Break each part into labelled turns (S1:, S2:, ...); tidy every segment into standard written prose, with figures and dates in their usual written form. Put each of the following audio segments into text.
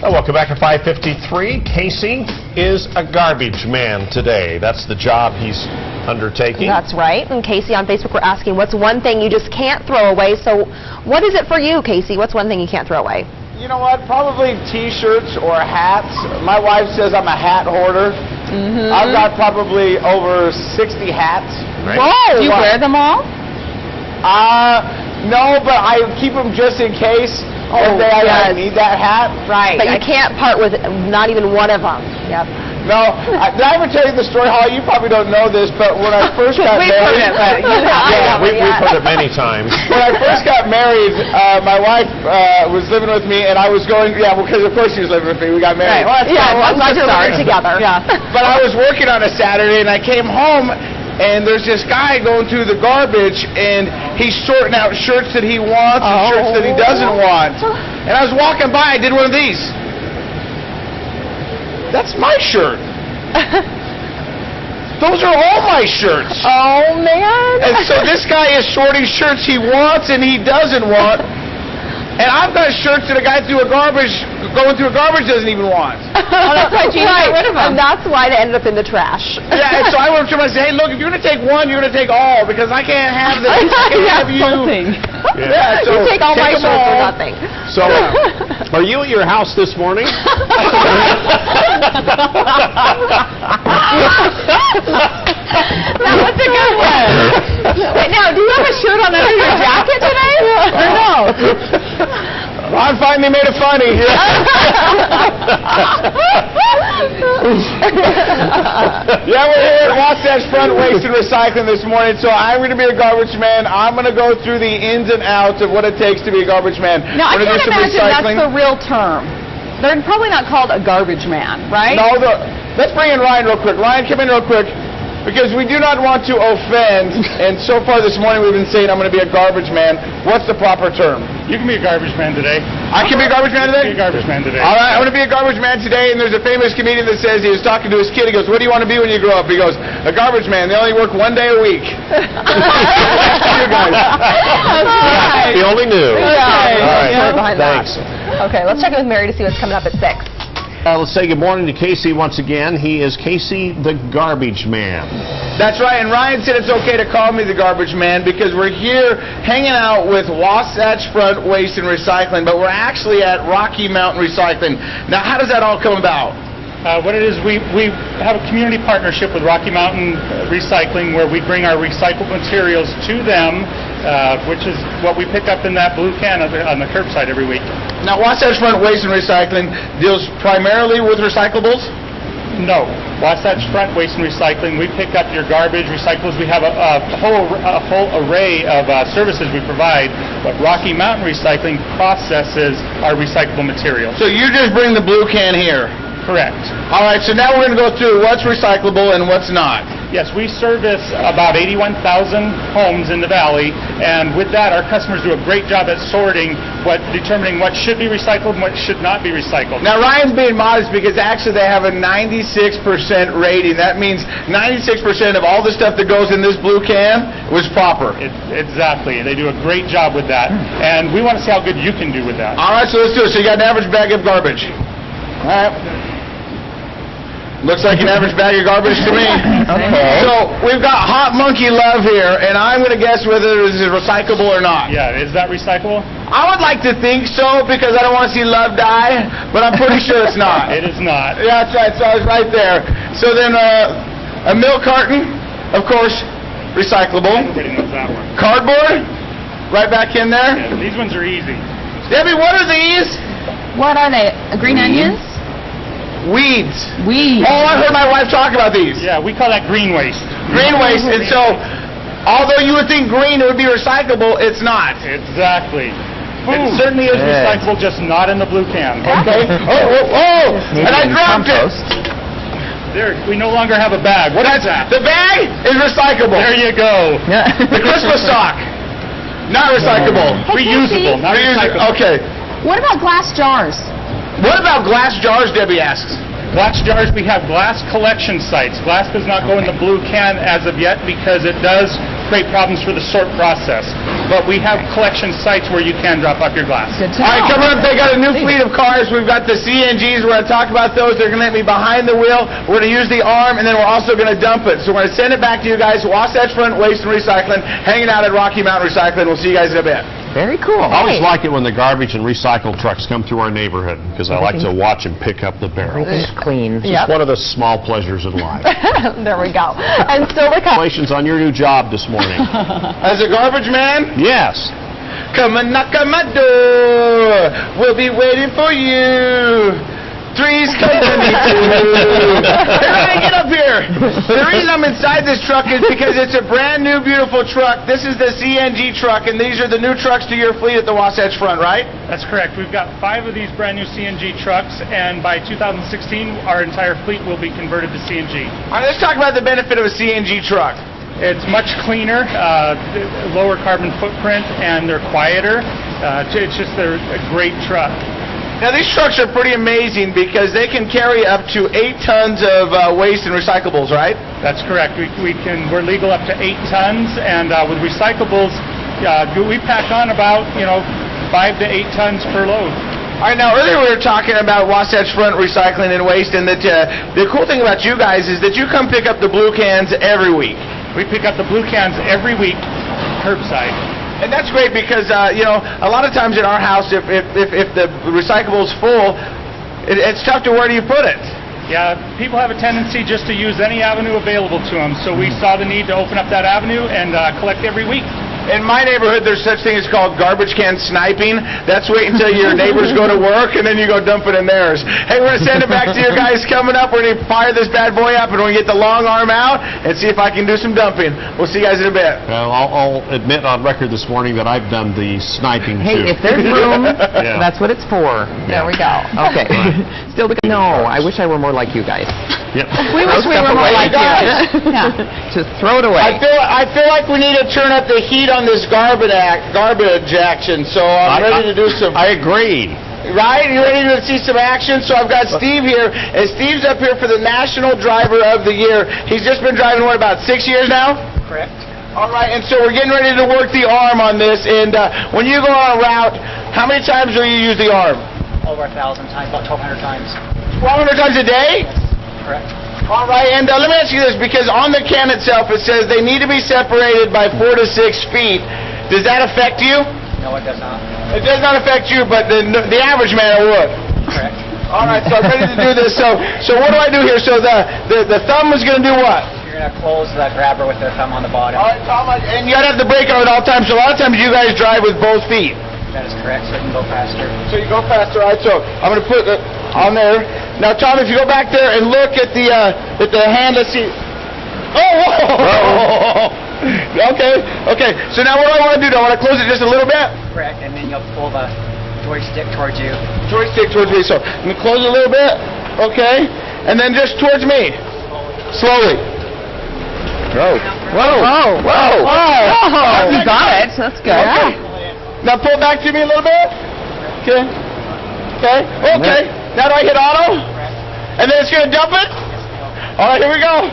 S1: Welcome back to 553. Casey is a garbage man today. That's the job he's undertaking.
S2: That's right. And Casey on Facebook, we're asking, what's one thing you just can't throw away? So what is it for you, Casey? What's one thing you can't throw away?
S3: You know what? Probably T-shirts or hats. My wife says I'm a hat hoarder. I've got probably over 60 hats.
S1: Right.
S2: Whoa!
S4: Do you wear them all?
S3: No, but I keep them just in case. One day I need that hat.
S2: Right. But you can't part with not even one of them. Yep.
S3: No, did I ever tell you the story, Holly? You probably don't know this, but when I first got married...
S1: We've heard it many times.
S3: When I first got married, my wife was living with me, and I was going... Yeah, because of course she was living with me. We got married.
S2: Right. Well, I'm glad you're living together. Yeah.
S3: But I was working on a Saturday, and I came home, and there's this guy going through the garbage, and he's sorting out shirts that he wants and shirts that he doesn't want. And I was walking by, I did one of these. That's my shirt. Those are all my shirts.
S2: Oh, man.
S3: And so this guy is sorting shirts he wants and he doesn't want. And I've got shirts that a guy going through a garbage doesn't even want.
S4: Oh, that's why Gina got rid of them.
S2: And that's why they ended up in the trash.
S3: Yeah, and so I went up to him and said, hey, look, if you're going to take one, you're going to take all, because I can't have this. I can't have you.
S1: Yeah.
S2: So you take all my shirts or nothing.
S1: So, are you at your house this morning?
S2: That was a good one. Now, do you have a shirt on under your jacket today? Or no?
S3: Ron finally made it funny. Yeah, we're here at Wasatch Front Waste and Recycling this morning, so I'm going to be a garbage man. I'm going to go through the ins and outs of what it takes to be a garbage man.
S4: Now, I can't imagine that's the real term. They're probably not called a garbage man, right?
S3: No, let's bring in Ryan real quick. Ryan, come in real quick. Because we do not want to offend, and so far this morning we've been saying I'm going to be a garbage man. What's the proper term?
S5: You can be a garbage man today.
S3: I can be a garbage man today?
S5: You can be a garbage man today.
S3: All right, I'm going to be a garbage man today, and there's a famous comedian that says he was talking to his kid. He goes, what do you want to be when you grow up? He goes, a garbage man. They only work 1 day a week. You guys.
S1: He only knew.
S2: Yeah.
S1: All right. Thanks.
S2: Okay, let's check in with Mary to see what's coming up at 6.
S1: Let's say good morning to Casey once again. He is Casey the Garbage Man.
S3: That's right, and Ryan said it's okay to call me the Garbage Man because we're here hanging out with Wasatch Front Waste and Recycling, but we're actually at Rocky Mountain Recycling. Now, how does that all come about?
S5: What it is, we have a community partnership with Rocky Mountain Recycling where we bring our recycled materials to them, which is what we pick up in that blue can on the curbside every week.
S3: Now, Wasatch Front Waste and Recycling deals primarily with recyclables?
S5: No. Wasatch Front Waste and Recycling, we pick up your garbage, recyclables. We have a whole array of services we provide, but Rocky Mountain Recycling processes our recyclable materials.
S3: So you just bring the blue can here?
S5: Correct.
S3: All right, so now we're going to go through what's recyclable and what's not.
S5: Yes, we service about 81,000 homes in the valley, and with that, our customers do a great job at determining what should be recycled and what should not be recycled.
S3: Now, Ryan's being modest because actually they have a 96% rating. That means 96% of all the stuff that goes in this blue can was proper.
S5: Exactly. They do a great job with that, and we want to see how good you can do with that.
S3: All right, so let's do it. So you got an average bag of garbage. All right. Looks like an average bag of garbage to me. Okay. So we've got Hot Monkey Love here, and I'm going to guess whether this is recyclable or not.
S5: Yeah, is that recyclable?
S3: I would like to think so because I don't want to see love die, but I'm pretty sure it's not.
S5: It is not.
S3: Yeah, that's right. So I was right there. So then a milk carton, of course, recyclable.
S5: Everybody knows that one.
S3: Cardboard, right back in there.
S5: Yeah, these ones are easy.
S3: Debbie, what are these?
S4: What are they? Green onions?
S3: Weeds.
S4: Weeds.
S3: Oh, I heard my wife talk about these.
S5: Yeah, we call that green waste.
S3: Green waste. And so, although you would think green it would be recyclable, it's not.
S5: Exactly. It certainly is recyclable, just not in the blue can.
S3: Okay. Oh! And I dropped it.
S5: There, we no longer have a bag. What is that?
S3: The bag is recyclable.
S5: There you go.
S3: The Christmas sock. Not recyclable.
S5: Reusable, not recyclable.
S3: Okay.
S4: What about glass jars?
S3: What about glass jars, Debbie asks?
S5: Glass jars, we have glass collection sites. Glass does not go in the blue can as of yet because it does create problems for the sort process. But we have collection sites where you can drop off your glass.
S4: Good to
S3: All right,
S4: know.
S3: coming up, they got a new fleet of cars. We've got the CNGs. We're going to talk about those. They're going to let me behind the wheel. We're going to use the arm, and then we're also going to dump it. So we're going to send it back to you guys. Wasatch Front Waste and Recycling, hanging out at Rocky Mountain Recycling. We'll see you guys in a bit.
S4: Very cool.
S1: I always like it when the garbage and recycle trucks come through our neighborhood because I like to watch them pick up the barrels.
S4: Everything's clean.
S1: It's one of the small pleasures in life.
S2: There we go. And still to come.
S1: Congratulations on your new job this morning.
S3: As a garbage man,
S1: Yes.
S3: come and knock on my door. We'll be waiting for you. Three's company too. Hey, let me get up here. The reason I'm inside this truck is because it's a brand new, beautiful truck. This is the CNG truck, and these are the new trucks to your fleet at the Wasatch Front, right?
S5: That's correct. We've got 5 of these brand new CNG trucks, and by 2016, our entire fleet will be converted to CNG.
S3: All right, let's talk about the benefit of a CNG truck.
S5: It's much cleaner, lower carbon footprint, and they're quieter. They're a great truck.
S3: Now, these trucks are pretty amazing because they can carry up to 8 tons of waste and recyclables, right?
S5: That's correct. We're legal up to 8 tons, and with recyclables, we pack on about 5 to 8 tons per load.
S3: All right, now earlier we were talking about Wasatch Front Recycling and Waste, and that the cool thing about you guys is that you come pick up the blue cans every week.
S5: We pick up the blue cans every week, curbside.
S3: And that's great because, a lot of times in our house, if the recyclable's full, it's tough to where do you put it?
S5: Yeah, people have a tendency just to use any avenue available to them, so we saw the need to open up that avenue and collect every week.
S3: In my neighborhood, there's such thing as called garbage can sniping. That's wait until your neighbors go to work, and then you go dump it in theirs. Hey, we're going to send it back to you guys coming up. We're going to fire this bad boy up, and we're going to get the long arm out and see if I can do some dumping. We'll see you guys in a bit.
S1: Well, I'll admit on record this morning that I've done the sniping too.
S4: Hey, if there's room,
S1: Yeah.
S4: that's what it's for.
S2: There we go.
S4: Okay. Still to No, I wish I were more like you guys.
S1: Yep.
S2: We wish we
S4: stuff
S2: were more
S4: away.
S2: like you. Yeah.
S4: Just throw it away.
S3: I feel like we need to turn up the heat on this garbage action, so I'm ready to do some...
S1: I agree.
S3: Right? You ready to see some action? So I've got Steve here, and Steve's up here for the National Driver of the Year. He's just been driving, what, about 6 years now?
S6: Correct.
S3: All right, and so we're getting ready to work the arm on this, and when you go on a route, how many times do you use the arm?
S6: Over 1,000 times, about 1,200 times.
S3: 1,200 times a day?
S6: Correct.
S3: All right, and let me ask you this, because on the can itself it says they need to be separated by 4 to 6 feet. Does that affect you?
S6: No, it does not.
S3: It does not affect you, but the average man it would.
S6: Correct.
S3: All right, so I'm ready to do this. So what do I do here? So the thumb is going to do what?
S6: You're going to close the grabber with the thumb on the bottom.
S3: All right, Tom, and you got to have the brake on at all times. So a lot of times you guys drive with both feet.
S6: That is correct, so you can go faster.
S3: So you go faster, all right? So I'm going to put it on there. Now, Tom, if you go back there and look at the hand, let's see. Oh, whoa! Okay. So now what do I want to do? Do I want to close it just a little bit?
S6: Correct, and then you'll pull the joystick towards you.
S3: Joystick towards me. So I'm going to close it a little bit. Okay. And then just towards me. Slowly. Whoa.
S4: You got it. That's good.
S3: Okay. Now pull back to me a little bit. Okay. Now do I hit auto? And then it's going to dump it? All right, here we go.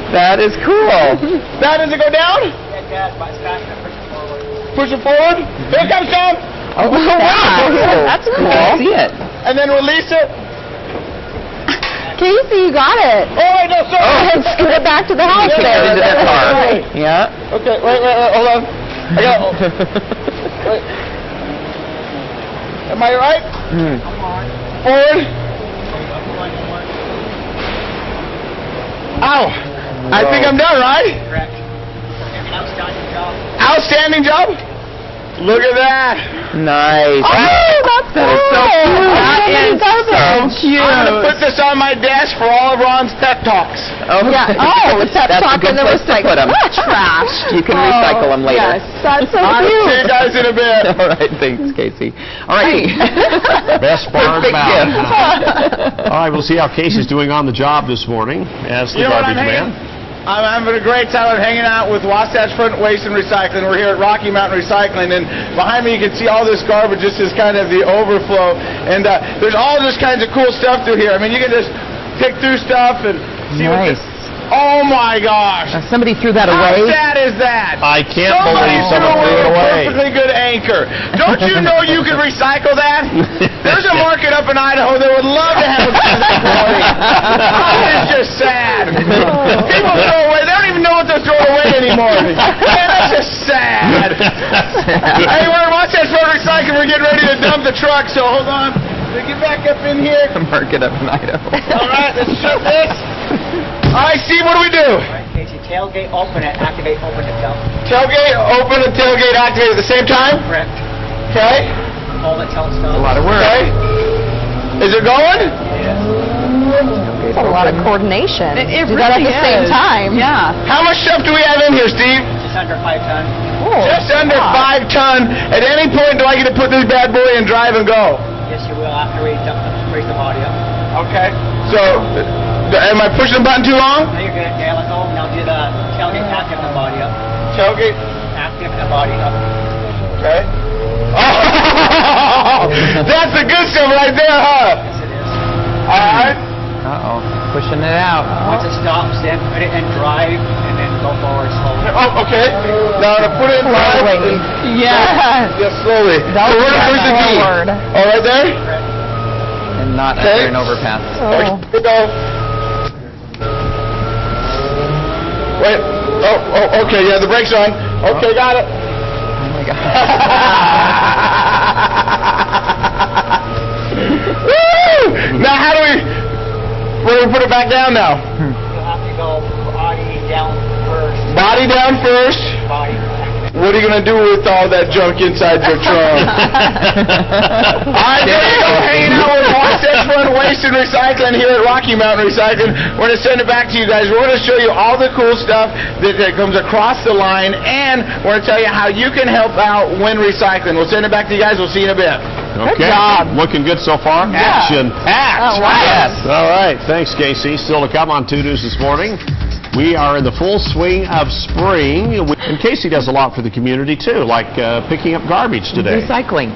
S4: That is cool.
S3: Now does it go down?
S6: Yeah, but it's fast enough to push it forward.
S3: Push it forward. Here it comes, Tom.
S4: Oh, wow.
S2: That's cool.
S4: I see it.
S3: And then release it.
S2: Casey, you got it.
S3: Oh, wait, no, sorry.
S2: And scoot it back to the house
S3: Yeah,
S2: there.
S4: Into that car.
S3: Right.
S4: Yeah.
S3: Okay, wait, hold on. I got wait. Am I right? Forward. Ow. I think I'm done, right?
S6: Correct. Outstanding job.
S3: Outstanding job. Look at that.
S4: Nice.
S2: Oh, that's
S4: That is so
S2: cool.
S4: cute. That is so cute.
S3: I'm going to put this on my desk for all of Ron's pep talks.
S4: Oh,
S2: Yeah. Oh, it's that
S4: That's a
S2: talk
S4: good
S2: in the
S4: place to put 'em.
S2: trash.
S4: You can recycle them later.
S2: Yes, that's so
S3: I'll see you
S2: cute.
S3: guys in a bit.
S4: All right, thanks, Casey. All right.
S1: Best part
S4: Perfect
S1: about it.
S4: gift.
S1: All right, we'll see how Casey's doing on the job this morning as the
S3: You know what
S1: garbage
S3: I'm
S1: man.
S3: I'm having a great time. I'm hanging out with Wasatch Front Waste and Recycling. We're here at Rocky Mountain Recycling, and behind me you can see all this garbage. This is kind of the overflow, and there's all this kinds of cool stuff through here. I mean, you can just pick through stuff and see what
S4: Nice.
S3: this... Oh my gosh!
S4: Somebody threw that
S3: How
S4: away.
S3: sad is that?
S1: I can't
S3: Somebody
S1: believe someone threw it
S3: a
S1: away.
S3: perfectly good anchor. Don't you know you can recycle that? There's a market up in Idaho that would love to have a piece of that quality. It's just sad. People throw away. They don't even know what they're throwing away anymore. Man, that's just sad. Hey, we're watching for recycling. We're getting ready to dump the truck, so hold on. Get back up in here.
S4: Market up in Idaho.
S3: All right, let's shut this. All right, Steve, what do we do?
S6: Right, Casey, tailgate, open it, activate, open it, dump.
S3: Tailgate, open and tailgate activate at the same time?
S6: Correct.
S3: Okay.
S6: Hold it till it stops.
S4: A lot of work.
S3: Okay. Is it going?
S2: That's a lot of coordination.
S4: It
S2: Do that at the same time.
S4: Yeah.
S3: How much stuff do we have in here, Steve?
S6: Just under 5 tons.
S3: Just under 5 ton. At any point, do I get to put this bad boy in drive and go?
S6: Yes, you will after we dump raise the body up.
S3: Okay. So, am I pushing the button too long?
S6: Now you're good. Yeah, let's go. Now do the tailgate, active the body up.
S3: Tailgate.
S6: Active the body up.
S3: Okay. Oh, that's the good stuff right there, huh?
S6: Yes, it is.
S3: All right.
S4: Uh-oh. Pushing it out.
S6: Once it stops, then put it in drive and then go forward slowly.
S3: Oh, okay. Now to put it in drive.
S4: Yes.
S3: Yeah, slowly. So where's the key?
S2: Forward.
S3: Oh, right there?
S4: And not
S3: Okay.
S4: under an overpass.
S2: Oh.
S3: Here we go. Wait. Oh, okay. Yeah, the brake's on. Okay, got it.
S4: Oh my God.
S3: Woo! Now, how do we... Where do we put it back down now?
S6: You'll have to go body down first.
S3: Body down first.
S6: Body.
S3: What are you going to do with all that junk inside your trunk? All right, there you go, hanging out with Wasatch Front Waste and Recycling here at Rocky Mountain Recycling. We're going to send it back to you guys. We're going to show you all the cool stuff that comes across the line, and we're going to tell you how you can help out when recycling. We'll send it back to you guys. We'll see you in a bit.
S1: Okay.
S2: job.
S1: Looking good so far.
S2: Yeah.
S1: Action packed.
S2: Oh, wow.
S1: Yes. All right. Thanks, Casey. Still to come on 2 News this morning. We are in the full swing of spring, and Casey does a lot for the community too, like picking up garbage today.
S4: Recycling.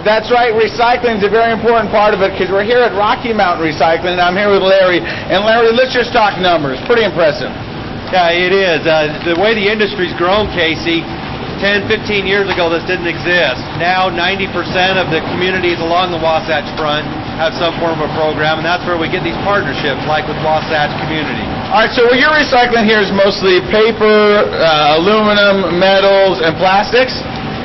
S3: That's right, recycling is a very important part of it because we're here at Rocky Mountain Recycling, and I'm here with Larry. And Larry, let's just talk numbers. Pretty impressive.
S7: Yeah, it is. The way the industry's grown, Casey, 10, 15 years ago, this didn't exist. Now, 90% of the communities along the Wasatch Front have some form of a program, and that's where we get these partnerships, like with Wasatch Community.
S3: All right, so what you're recycling here is mostly paper, aluminum, metals, and plastics?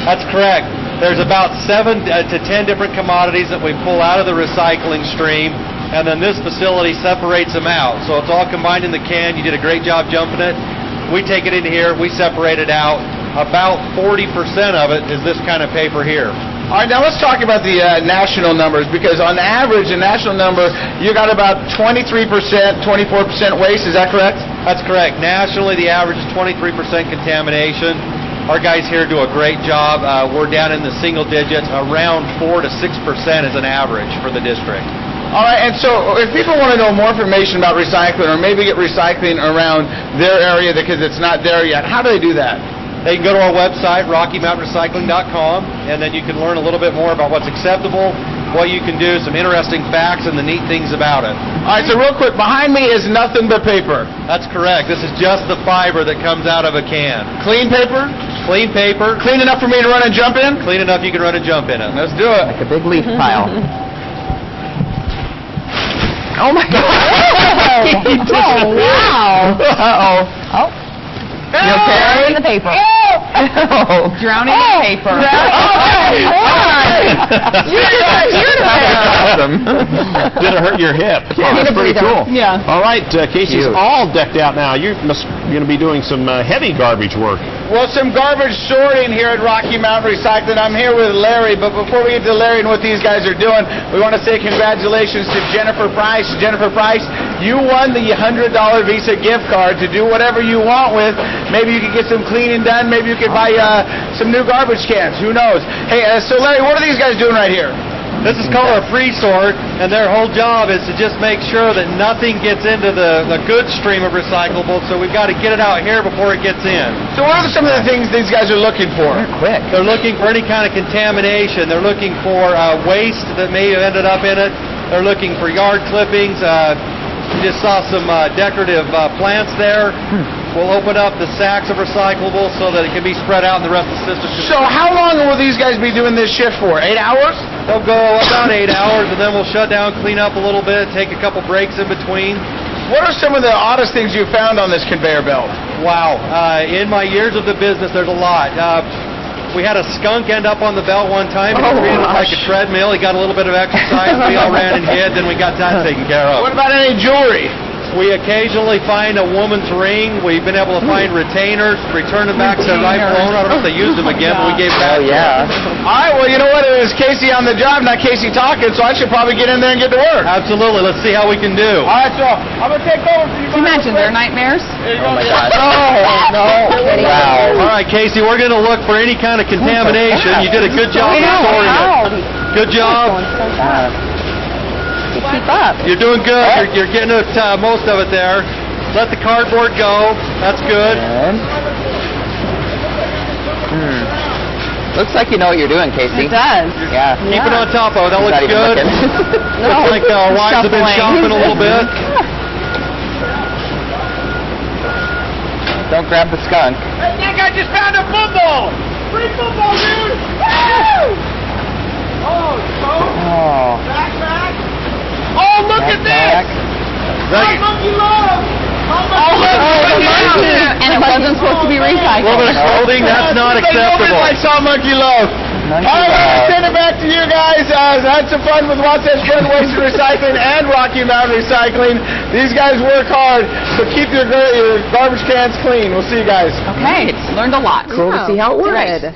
S7: That's correct. There's about 7 to 10 different commodities that we pull out of the recycling stream, and then this facility separates them out. So it's all combined in the can. You did a great job jumping it. We take it in here, we separate it out. About 40% of it is this kind of paper here.
S3: All right, now let's talk about the national numbers, because on average, the national number, you got about 23%, 24% waste, is that correct?
S7: That's correct. Nationally, the average is 23% contamination. Our guys here do a great job. We're down in the single digits. Around 4 to 6% is an average for the district.
S3: All right, and so if people want to know more information about recycling, or maybe get recycling around their area because it's not there yet, how do they do that?
S7: They can go to our website, RockyMountainRecycling.com, and then you can learn a little bit more about what's acceptable, what you can do, some interesting facts, and the neat things about it.
S3: All right, so real quick, behind me is nothing but paper.
S7: That's correct. This is just the fiber that comes out of a can.
S3: Clean paper?
S7: Clean paper,
S3: Clean enough for me to run and jump in?
S7: clean enough you can run and jump in it.
S3: Let's do it.
S4: Like a big leaf pile.
S2: Oh my God! Oh wow!
S4: Uh-oh.
S2: Oh.
S4: You okay?
S2: In the paper.
S4: Oh. Drowning in paper. Awesome.
S1: Did it hurt your hip? Oh, that's pretty cool.
S4: Yeah.
S1: All right, Casey's
S4: Cute.
S1: all decked out now. You must going to be doing some heavy garbage work.
S3: Well, some garbage sorting here at Rocky Mountain Recycling. I'm here with Larry, but before we get to Larry and what these guys are doing, we want to say congratulations to Jennifer Price. Jennifer Price, you won the $100 Visa gift card to do whatever you want with. Maybe you could get some cleaning done. Maybe you could buy some new garbage cans. Who knows? Hey, so Larry, what are these guys doing right here?
S7: This is called a free sort, and their whole job is to just make sure that nothing gets into the good stream of recyclables, so we've got to get it out here before it gets in.
S3: So what are some of the things these guys are looking for?
S4: Quick.
S7: They're looking for any kind of contamination. They're looking for waste that may have ended up in it. They're looking for yard clippings, You just saw some decorative plants there. We'll open up the sacks of recyclables so that it can be spread out in the rest of the system.
S3: So how long will these guys be doing this shift for? 8 hours?
S7: They'll go about 8 hours, and then we'll shut down, clean up a little bit, take a couple breaks in between.
S3: What are some of the oddest things you found on this conveyor belt?
S7: Wow. In my years of the business, there's a lot. We had a skunk end up on the belt one time. It treated it like a treadmill. He got a little bit of exercise. We all ran and hid. Then we got that taken care of.
S3: What about any jewelry?
S7: We occasionally find a woman's ring. We've been able to find retainers, return them back to their rightful owner. I don't know if they used them again, but we gave that.
S3: All right, well, you know what? It was Casey on the job, not Casey talking, so I should probably get in there and get to work.
S7: Absolutely. Let's see how we can do.
S3: All right, so I'm going to take over for you.
S4: Can you imagine their nightmares?
S3: Oh, my God.
S7: No. Wow. All right, Casey, we're going to look for any kind of contamination. You did a good job storing it. Good job.
S2: Keep up.
S7: You're doing good. You're getting most of it there. Let the cardboard go. That's good.
S8: Looks like you know what you're doing, Casey.
S4: It does.
S8: Yeah.
S7: Keep it on top of it. That looks
S8: Not even
S7: good.
S8: looking.
S7: Looks like our wives have been shopping a little bit.
S8: Don't grab the skunk.
S3: Hey, Nick, I just found a football. Free football, dude. Woo! Oh, so?
S8: Oh.
S3: Backpack. Oh, look at this. Monkey love.
S4: And it wasn't supposed to be recycled.
S7: Well, there's clothing. That's not acceptable.
S3: I saw monkey love. All right, I'm going to send it back to you guys. I had some fun with Wasatch Front Waste and Recycling and Rocky Mountain Recycling. These guys work hard, so keep your garbage cans clean. We'll see you guys.
S4: Okay, learned a lot.
S2: Cool to see how it works.
S4: All right.